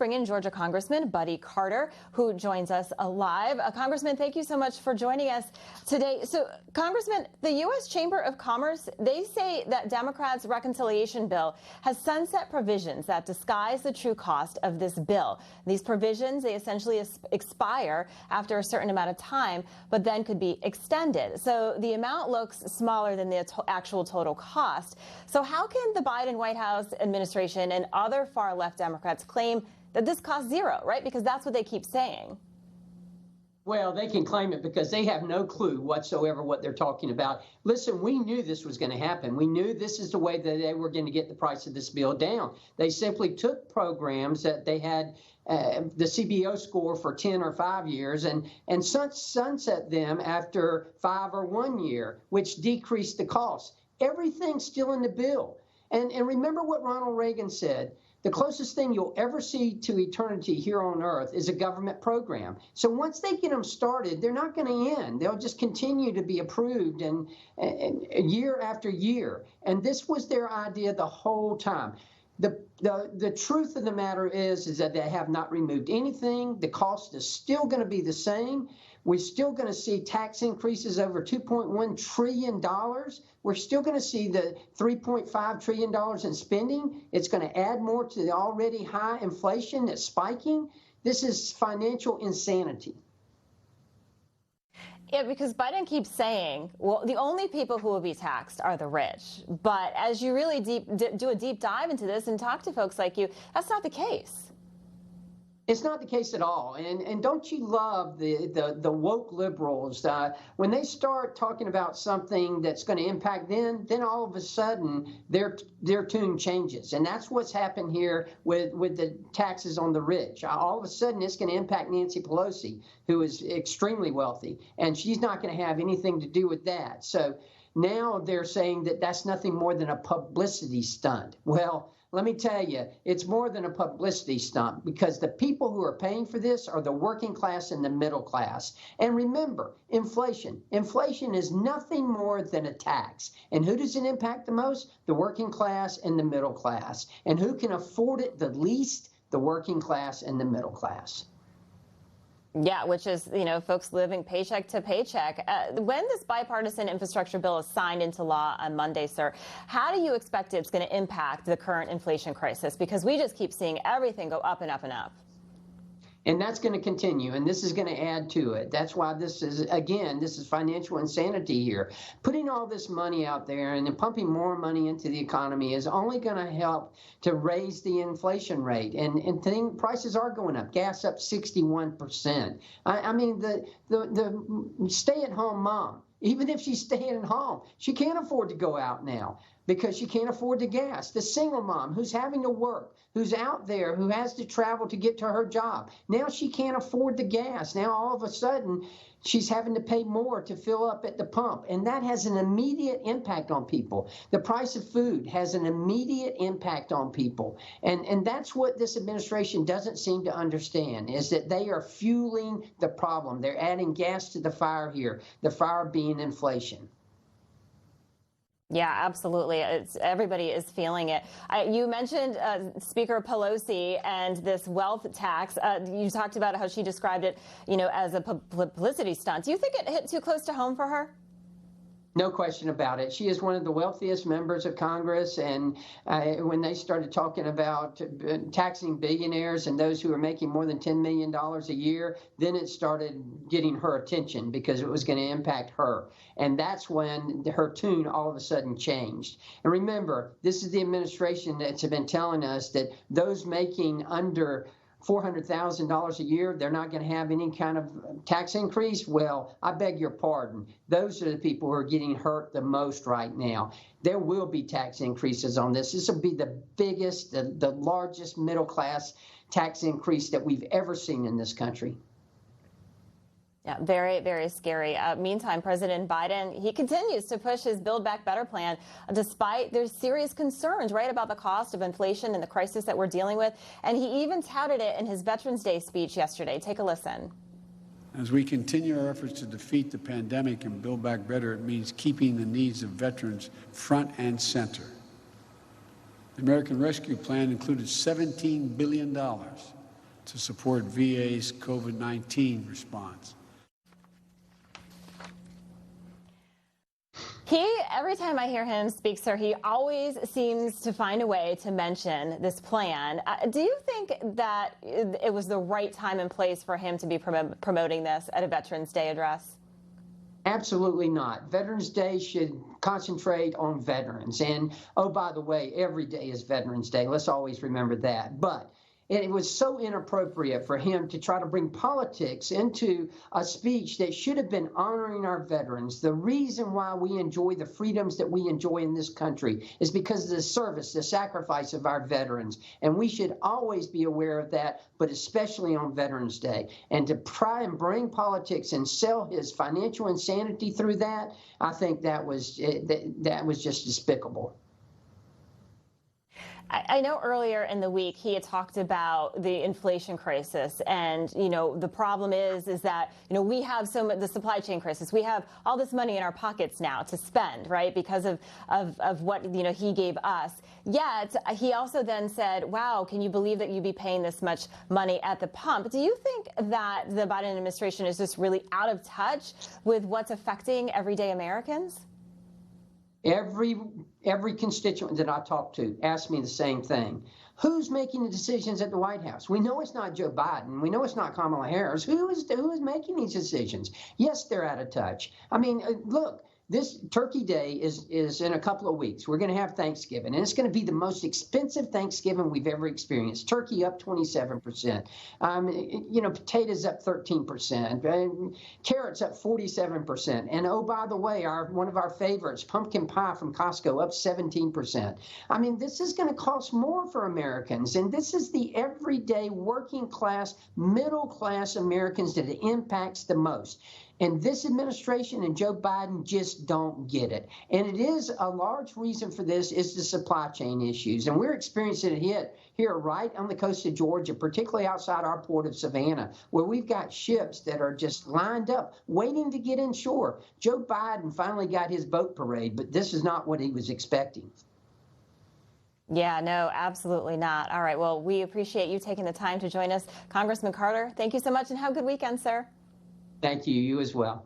bring in Georgia Congressman Buddy Carter, who joins us live. Congressman, thank you so much for joining us today. So, Congressman, the U.S. Chamber of Commerce, they say that Democrats' reconciliation bill has sunset provisions that disguise the true cost of this bill. These provisions, they essentially expire after a certain amount of time, but then could be extended. So the amount looks smaller than the actual total cost. So how can the Biden White House administration and other far-left Democrats claim that this costs zero, right? Because that's what they keep saying. Well, they can claim it because they have no clue whatsoever what they're talking about. Listen, we knew this was going to happen. We knew this is the way that they were going to get the price of this bill down. They simply took programs that they had the CBO score for 10 or 5 years and sunset them after 5 or 1 year, which decreased the cost. Everything's still in the bill. And remember what Ronald Reagan said. The closest thing you'll ever see to eternity here on Earth is a government program. So once they get them started, they're not going to end. They'll just continue to be approved and year after year. And this was their idea the whole time. The truth of the matter is that they have not removed anything. The cost is still going to be the same. We're still going to see tax increases over $2.1 trillion. We're still going to see the $3.5 trillion in spending. It's going to add more to the already high inflation that's spiking. This is financial insanity. Yeah, because Biden keeps saying, well, the only people who will be taxed are the rich. But as you really do a deep dive into this and talk to folks like you, that's not the case. It's not the case at all. And don't you love the woke liberals? When they start talking about something that's going to impact them, then all of a sudden their tune changes. And that's what's happened here with the taxes on the rich. All of a sudden it's going to impact Nancy Pelosi, who is extremely wealthy, and she's not going to have anything to do with that. So now they're saying that that's nothing more than a publicity stunt. Well, let me tell you, it's more than a publicity stunt because the people who are paying for this are the working class and the middle class. And remember, inflation. Inflation is nothing more than a tax. And who does it impact the most? The working class and the middle class. And who can afford it the least? The working class and the middle class. Yeah, which is, folks living paycheck to paycheck. When this bipartisan infrastructure bill is signed into law on Monday, sir, how do you expect it's going to impact the current inflation crisis? Because we just keep seeing everything go up and up and up. And that's going to continue, and this is going to add to it. That's why this is financial insanity here. Putting all this money out there and then pumping more money into the economy is only going to help to raise the inflation rate. And prices are going up. Gas up 61%. I mean, the stay-at-home mom, even if she's staying at home, she can't afford to go out now because she can't afford the gas. The single mom who's having to work, who's out there, who has to travel to get to her job, now she can't afford the gas. Now all of a sudden she's having to pay more to fill up at the pump, and that has an immediate impact on people. The price of food has an immediate impact on people, and that's what this administration doesn't seem to understand, is that they are fueling the problem. They're adding gas to the fire here, the fire being inflation. Yeah, absolutely. Everybody is feeling it. You mentioned Speaker Pelosi and this wealth tax. You talked about how she described it, as a publicity stunt. Do you think it hit too close to home for her? No question about it. She is one of the wealthiest members of Congress. And when they started talking about taxing billionaires and those who are making more than $10 million a year, then it started getting her attention because it was going to impact her. And that's when her tune all of a sudden changed. And remember, this is the administration that's been telling us that those making under $400,000 a year, they're not going to have any kind of tax increase. Well, I beg your pardon. Those are the people who are getting hurt the most right now. There will be tax increases on this. This will be the biggest, the largest middle class tax increase that we've ever seen in this country. Yeah, very, very scary. Meantime, President Biden, he continues to push his Build Back Better plan, despite there's serious concerns, right, about the cost of inflation and the crisis that we're dealing with. And he even touted it in his Veterans Day speech yesterday. Take a listen. As we continue our efforts to defeat the pandemic and build back better, it means keeping the needs of veterans front and center. The American Rescue Plan included $17 billion to support VA's COVID-19 response. Every time I hear him speak, sir, he always seems to find a way to mention this plan. Do you think that it was the right time and place for him to be promoting this at a Veterans Day address? Absolutely not. Veterans Day should concentrate on veterans. And, oh, by the way, every day is Veterans Day. Let's always remember that. But it was so inappropriate for him to try to bring politics into a speech that should have been honoring our veterans. The reason why we enjoy the freedoms that we enjoy in this country is because of the service, the sacrifice of our veterans. And we should always be aware of that, but especially on Veterans Day. And to try and bring politics and sell his financial insanity through that, I think that was just despicable. I know earlier in the week he had talked about the inflation crisis, and the problem is that we have the supply chain crisis. We have all this money in our pockets now to spend, right, because of what he gave us. Yet he also then said, "Wow, can you believe that you'd be paying this much money at the pump?" Do you think that the Biden administration is just really out of touch with what's affecting everyday Americans? Every constituent that I talk to asks me the same thing. Who's making the decisions at the White House? We know it's not Joe Biden. We know it's not Kamala Harris. Who is making these decisions? Yes, they're out of touch. I mean, look, this Turkey Day is in a couple of weeks. We're going to have Thanksgiving, and it's going to be the most expensive Thanksgiving we've ever experienced. Turkey up 27%. Potatoes up 13%. And carrots up 47%. And oh, by the way, one of our favorites, pumpkin pie from Costco, up 17%. I mean, this is going to cost more for Americans, and this is the everyday working class, middle class Americans that it impacts the most. And this administration and Joe Biden just don't get it. And it is a large reason for this is the supply chain issues. And we're experiencing it here right on the coast of Georgia, particularly outside our port of Savannah, where we've got ships that are just lined up waiting to get in shore. Joe Biden finally got his boat parade, but this is not what he was expecting. Yeah, no, absolutely not. All right. Well, we appreciate you taking the time to join us. Congressman Carter, thank you so much and have a good weekend, sir. Thank you. You as well.